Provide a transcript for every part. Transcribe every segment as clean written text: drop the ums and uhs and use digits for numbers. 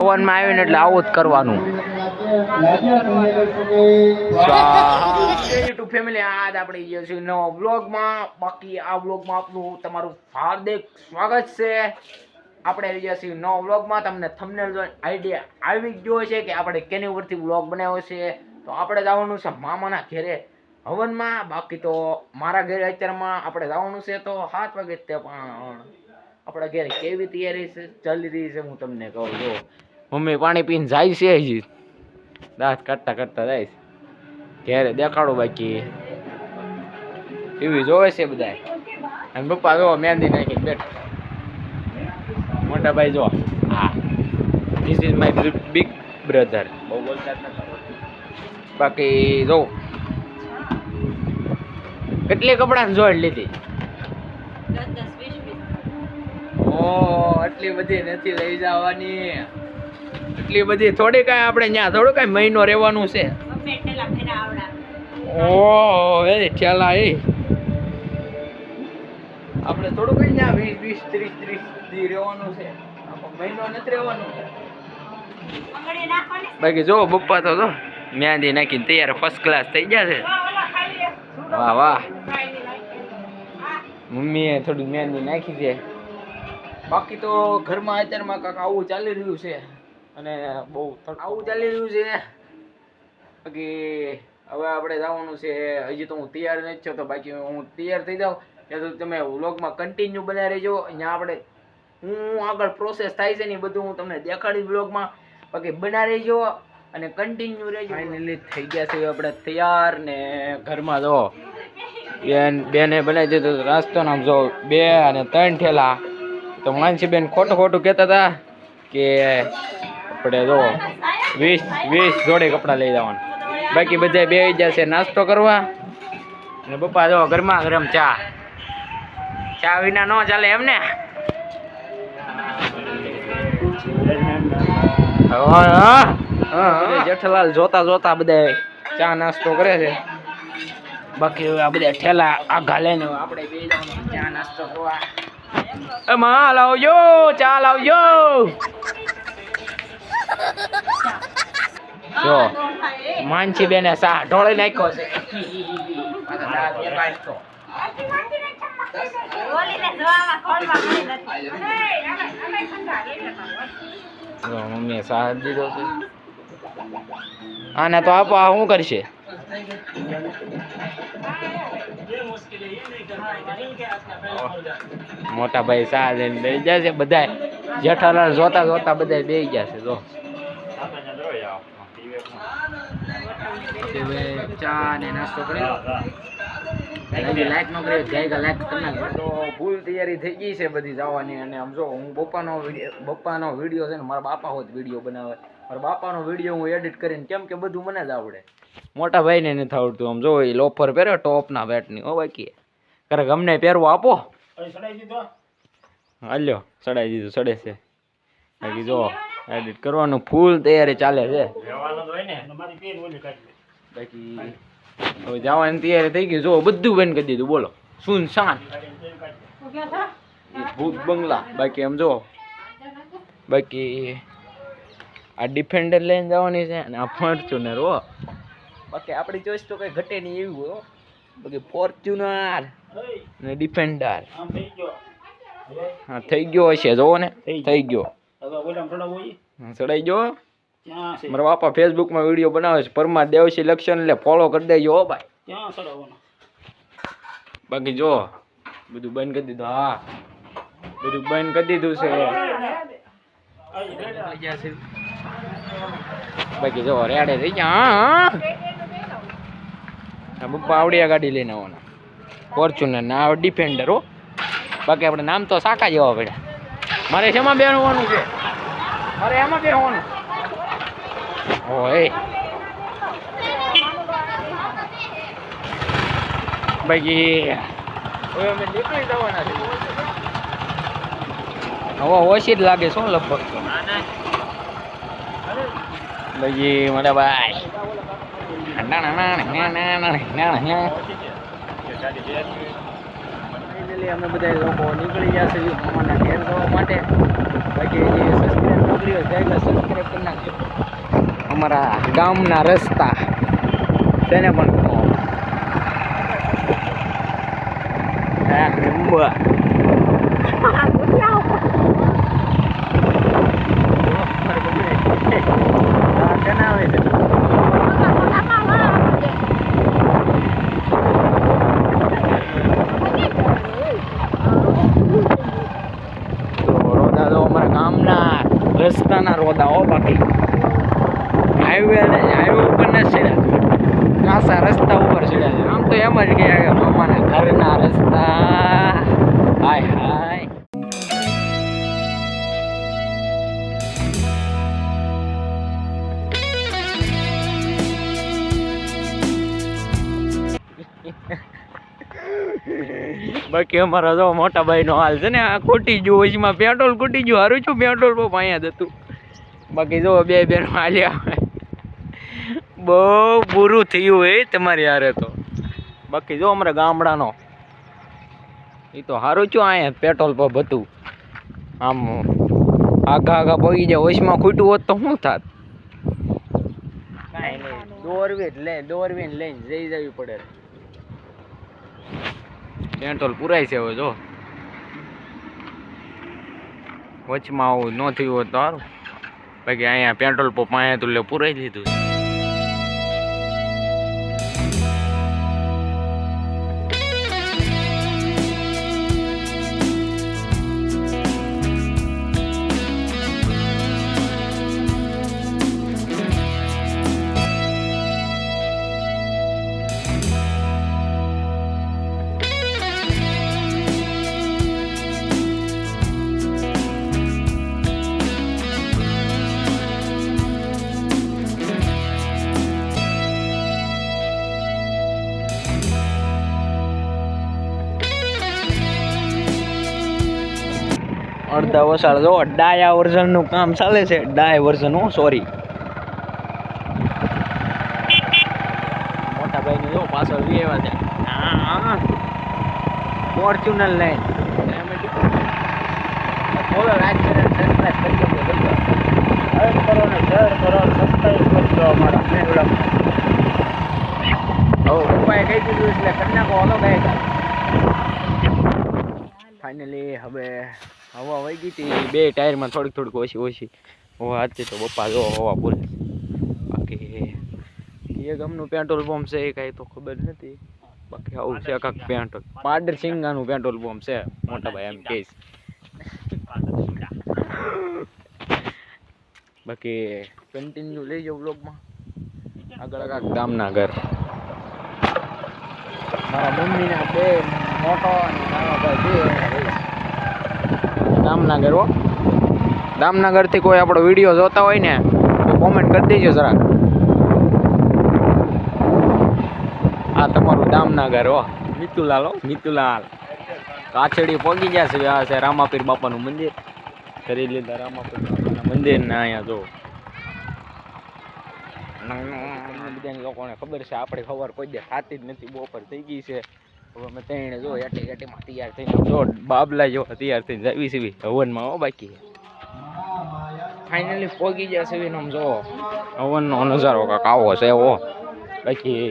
પવનમાં આવીને એટલે આવું જ કરવાનું. યુટ્યુબ ફેમિલી આજ આપણે જઈએ છીએ નવા વ્લોગમાં. બાકી આ વ્લોગમાં આપનું તમારું હાર્દિક સ્વાગત છે. આપણે આવી ગયા છીએ નવા વ્લોગમાં. તમને થંબનેલ જોઈને આઈડિયા આવી ગયો છે કે આપણે કેની ઉપરથી વ્લોગ બનાવ્યો છે. તો આપણે જવાનું છે મામાના ઘેરે હવનમાં. બાકી તો મારા ઘરે અત્યારમાં આપણે જવાનું છે તો 7 વાગે તે પણ આપણા ઘરે કેવી તૈયારી છે ચાલી રહી છે હું તમને કહું. જો મમ્મી પાણી પીને જાય છે, હજી દાંત કાઢતા કાઢતા જાય છે ઘેરે દેખાડો. બાકી ટીવી જોવે છે બધા. અને પપ્પા જો મહેંદી નાખીને બેઠા. મોટા ભાઈ જો હા, this is my big brother. બહુ બોલતા જ નથી. બાકી જો કેટલી કપડાની જોડ લીધી? ઓ આટલી બધી નથી લઈ જવાની. એટલી બધી થોડી કાંઈ આપણે ત્યાં થોડું કાંઈ મહિનો રહેવાનું છે. ઓ એ ઠેલા એ આપણે થોડું કઈ ત્યાં 20 20 30 30 દી રહેવાનું છે. મહિનો નથી રહેવાનું. બાકી જો બપ્પા તો જો મહેંદી નાખીને તૈયાર ફર્સ્ટ ક્લાસ થઈ ગયા છે. વાહ વાહ. મમ્મીએ થોડી મહેંદી નાખી છે. બાકી તો ઘરમાં અત્યારમાં કાંક આવું ચાલી રહ્યું છે અને બહુ આવું ચાલી રહ્યું છે. બાકી હવે આપણે જવાનું છે. હજી તો હું તૈયાર નથી થયો. તો બાકી હું તૈયાર થઈ જાઉં ત્યાં સુધી તમે વ્લોગમાં કન્ટિન્યુ બનાવી રહેજો. અહીંયા આપણે હું આગળ પ્રોસેસ થાય છે ને એ બધું હું તમને દેખાડીશ વ્લોગમાં. બાકી બનાવી રહેજો અને કન્ટિન્યુ રહેજો. ફાઇનલી થઈ ગયા છે આપણે તૈયાર. ને ઘરમાં જો બેને બનાવી દીધો નાસ્તો. નામ જો 2 અને 3 ઠેલા. તો માનસી બેન ખોટું ખોટું કહેતા હતા કે આપણે જો 20 જોડે કપડાં લઈ જવાનું. બાકી બધા બેસી જશે નાસ્તો કરવા. અને પપ્પા જો ગરમા ગરમ ચા. ચા વિના ન ચાલે એમ ને. જેઠાલાલ જોતા જોતા બધા ચા નાસ્તો કરે છે. બાકી આ બધા ઠેલા આઘા લઈને આપણે બે જવાનું ચા નાસ્તો કરવા. એમાં લાવજો ચા લાવજો. જો માનસી બેને સા ઢોળી નાખ્યો છે. મમ્મીએ સા દીધો છે. આને તો આપો. શું કરશે? મોટા ભાઈ સા લઈને બેસી જશે. બધા જેઠાલાલ જોતા જોતા બધા બેસી જશે. જો ચા ને નાસ્તો કરી લાઈક નો કરી જાય લાઈક કરી. તો ફૂલ તૈયારી થઈ ગઈ છે બધી જવાની. અને આમ જો હું બપ્પાનો વિડીયો છે ને મારા બાપા હોત વિડીયો બનાવે. મારા બાપાનો વિડીયો હું એડિટ કરીને કેમ કે બધું મને જ આવડે. મોટા ભાઈને નથી આવડતું. આમ જો એ લોફર પહેર્યો ટોપના બેટની. ઓ બાકી કરે ગમને પહેરવો આપો. હાલ્યો ચડાઈ દીધું. ચડે છે. બાકી જો એડિટ કરવાનું ફૂલ તૈયારી ચાલે છે. બાકી હવે જવાની તૈયારી થઈ ગઈ. જો બધું બંધ કરી દીધું. બોલો સુન શાન ભૂત બંગલા. બાકી આમ જો બાકી આ ડિફેન્ડર લઈને જવાની છે અને આ ફોર્ચ્યુનર. હો બાકી આપણી ચોઈસ તો કઈ ઘટે નહીં એવી હોય. બાકી ફોર્ચ્યુનર ને ડિફેન્ડર. હા થઈ ગયો હશે. જોવો ને થઈ ગયો. ચડાઈ ગયો. મારા બાપા ફેસબુકમાં વિડીયો બનાવે છે. પરમાર દેવસી લક્ષણ એટલે ફોલો કરી દેજો. હો ભાઈ. બાકી જો બધું બંધ કરી દીધું. હા બધું બંધ કરી દીધું છે. બાકી જો રેડે થઈ ગયા. પપ્પા આવડિયા ગાડી લઈને આવવાના. ફોર્ચ્યુનર ના ડિફેન્ડર. હો બાકી આપણે નામ તો સાકા જેવા પડ્યા. મારે શેમાં બેસવાનું છે? મારે એમાં બેસવાનું. ઓય બાકી હવે અમે નીકળી જવાના છે. હવે ઓછી જ લાગે શું લગભગ. બાકી મારા ભાઈ ફાઇનલી અમે બધા લોકો નીકળી ગયા છીએ મામાના ઘેર જવા માટે. બાકી જે સબસ્ક્રાઈબ ન કર્યો છે એટલે સબસ્ક્રાઈબ કરી નાખજો. અમારા ગામના રસ્તા તેને પણ રસ્તાના રોદાઓ બાકી હાઈવે ઉપર ને છેડ્યા કાસા રસ્તા ઉપર છેડ્યા છે. આમ તો એમ જ કે મામાના ઘરના રસ્તા હાય હાય. બાકી અમારા જો મોટા ભાઈ નો હાલ છે ને આ ખૂટી ગયું વચમાં પેટ્રોલ ખૂટી ગયું. હારું છું પેટ્રોલ પંપ અહીંયા જ હતું. બાકી જો બે બેનો હાલ્યા બહુ બુરું થયું એ તમારી હારે તો. બાકી જો અમારા ગામડાનો એ તો હારું છું અહીંયા પેટ્રોલ પંપ હતું. આમ આગા પગી જાય વચમાં ખૂટ્યું હોત તો શું થાત? કાંઈ નહીં દોરવીને લઈને જવી પડે. પેટ્રોલ પુરાય છે હવે જો વચમાં આવું ન થયું હોત તો સારું. બાકી અહીંયા પેટ્રોલ પંપ અહીંયા તો પુરાઈ દીધું. અડધા વસાળ જો ડાયા વર્ઝનનું કામ ચાલે છે. ડાય વર્ઝન સોરી મોટા ભાઈને જો પાછળ વ્યવા છે. હા ફોર્ચ્યુનર લાઈન બોલો રાજકારણ સબસ્ક્રાઈબ કરી દો. હવે કરો ને શેર કરો સબસ્ક્રાઈબ કરી દો અમારા ફ્રેન્ડ. હવે પપ્પાએ કહી દીધું એટલે કરી નાખો. હલો ગાય ફાઇનલી હવે હવા વહી ગઈ હતી. બે ટાયરમાં થોડીક ઓછી હવા હતી તો પપ્પા જો હવા પૂરે. બાકી એ ગામનું પેટ્રોલ પંપ છે એ કાંઈ તો ખબર નથી. બાકી આવું છે કાંક પેટ્રોલ પાડર સિંગાનું પેટ્રોલ પંપ છે મોટા ભાઈ એમ કહીશ. બાકી કન્ટિન્યુ લઈ જાઓ બ્લોગમાં. આગળ કાંક ગામના ઘર મારા મમ્મીના બે મોટો અને નાનો ભાઈ બે દામનગર હો. દામનગરથી કોઈ આપણો વિડીયો જોતા હોય ને તો કોમેન્ટ કરી દેજો જરાક. આ તમારું દામનગર હો. મિતુલાલ હો મિતુલાલ. કાછડી પહોંચી ગયા છે. આ છે રામાપીર બાપાનું મંદિર. કરી લીધા રામાપીર બાપાના મંદિર ને અહીંયા જો બધાને લોકોને ખબર છે. આપણે ખબર કોઈ દે ખાતી જ નથી. બપોર થઈ ગઈ છે. હવે અમે ત્રણે જો એટીમાં તૈયાર થઈને જો બાબલા જેવા તૈયાર થઈને જાવી સીવી હવનમાં હો. બાકી ફાઇનલી પહોંચી ગયા છે. આમ જો હવનનો નજારો કાંક આવો છે એવો. બાકી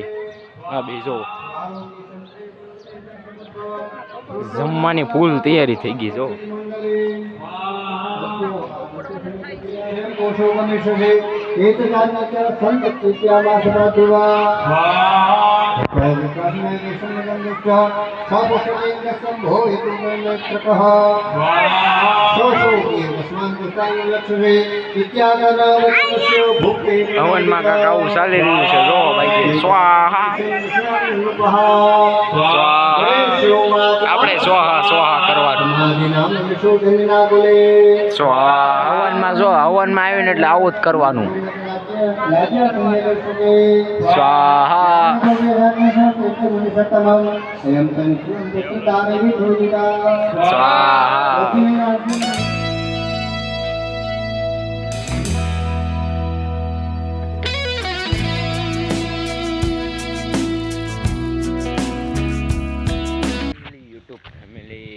હા બી જો જમવાની ફૂલ તૈયારી થઈ ગઈ જો. હવનમાં કાંક આવું ચાલી રહ્યું છે જો. ભાઈ સ્વાહા આપણે સ્વાહા કરવાનું. હવનમાં જો હવનમાં આવીને એટલે આવું જ કરવાનું. સ્વાહા સ્વાહા. YouTube ફેમિલી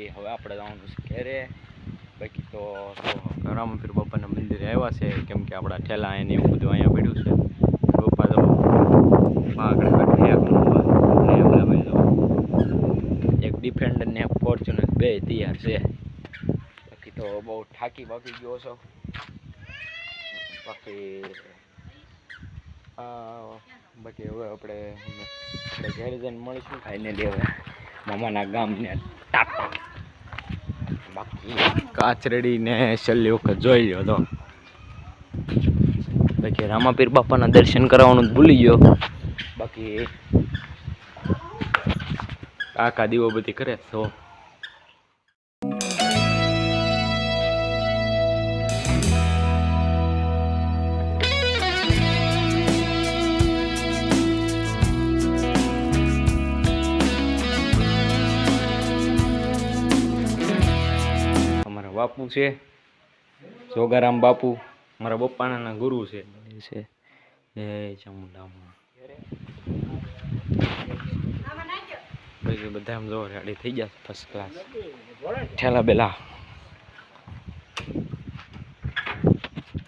રામાપીર બાપાના મંદિરે આવ્યા છે, કેમ કે આપણા ઠેલા એને એવું બધું અહીંયા પડ્યું છે. બાપા તો આગળ એક ડિફેન્ડર ને એક ફોર્ચ્યુનર બે તૈયાર છે. બાકી તો બહુ થાકી બાકી ગયો છો. બાકી હવે આપણે ઘરે જઈને મળીશું ફાઇનલી. હવે મામાના ગામને ટાટા. બાકી કાચરેડી ને છેલ્લી વખત જોઈ લ્યો તો. બાકી રામાપીર બાપાના દર્શન કરાવવાનું ભૂલી ગયો. બાકી કાકા દીવો બધી કરે તો બાપુ છે જોગારામ બાપુ, મારા પપ્પાના ગુરુ છે. એ ચામુંડામાં બધા આમ જો રેડી થઈ ગયા ફર્સ્ટ ક્લાસ ઠેલા બેલા.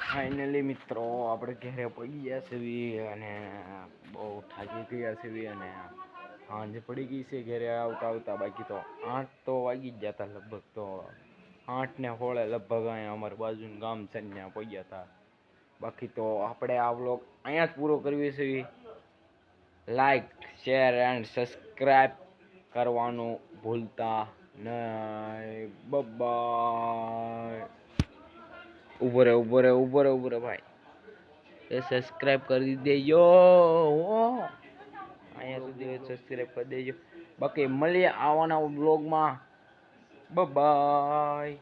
ફાઇનલી મિત્રો આપણે ઘરે પડી ગયા છે અને બહુ થાકી ગયા છે અને સાંજ પડી ગઈ છે ઘરે આવતા આવતા. બાકી તો 8 તો વાગી જ ગયા હતા લગભગ. તો 8 ને 16 લગભગ અહીંયા અમારી બાજુનું ગામ છે ને ત્યાં પહોંચ્યા હતા. બાકી તો આપણે આ વ્લોગ અહીંયા જ પૂરો કરવી છે. લાઈક શેર એન્ડ સબસ્ક્રાઈબ કરવાનું ભૂલતા નહીં. બાય. ઉભો રે ભાઈ, એ સબસ્ક્રાઈબ કરી દેજો. અહીંયા સુધી સબસ્ક્રાઈબ કરી દેજો. બાકી મળીએ આવવાના વ્લોગમાં. બાય.